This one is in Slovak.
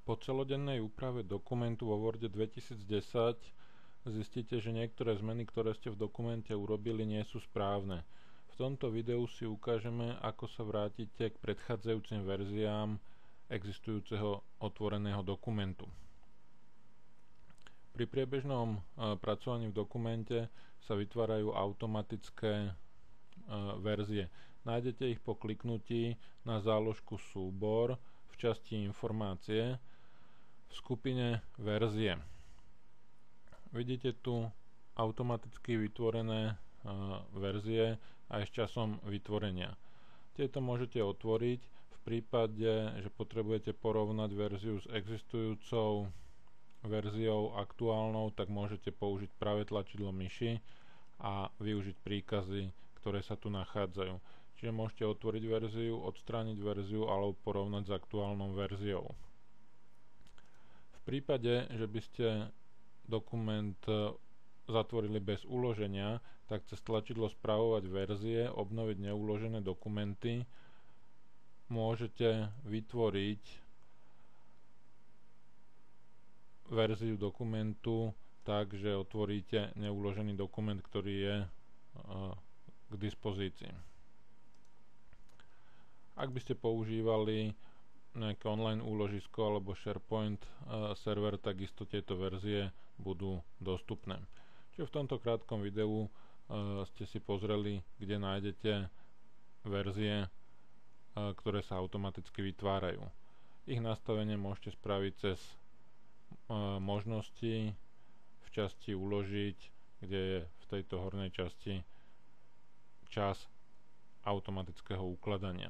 Po celodennej úprave dokumentu vo Worde 2010 zistíte, že niektoré zmeny, ktoré ste v dokumente urobili, nie sú správne. V tomto videu si ukážeme, ako sa vrátite k predchádzajúcim verziám existujúceho otvoreného dokumentu. Pri priebežnom pracovaní v dokumente sa vytvárajú automatické verzie. Nájdete ich po kliknutí na záložku Súbor v časti Informácie v skupine Verzie. Vidíte tu automaticky vytvorené verzie aj s časom vytvorenia. Tieto môžete otvoriť v prípade, že potrebujete porovnať verziu s existujúcou verziou aktuálnou, tak môžete použiť pravé tlačidlo myši a využiť príkazy, ktoré sa tu nachádzajú. Čiže môžete otvoriť verziu, odstrániť verziu alebo porovnať s aktuálnou verziou. V prípade, že by ste dokument zatvorili bez uloženia, tak cez tlačidlo Spravovať verzie, obnoviť neuložené dokumenty môžete vytvoriť verziu dokumentu tak, že otvoríte neuložený dokument, ktorý je k dispozícii. Ak by ste používali nejaké online úložisko alebo SharePoint server, takisto tieto verzie budú dostupné. Čiže v tomto krátkom videu ste si pozreli, kde nájdete verzie, ktoré sa automaticky vytvárajú. Ich nastavenie môžete spraviť cez možnosti v časti Uložiť, kde je v tejto hornej časti čas automatického ukladania.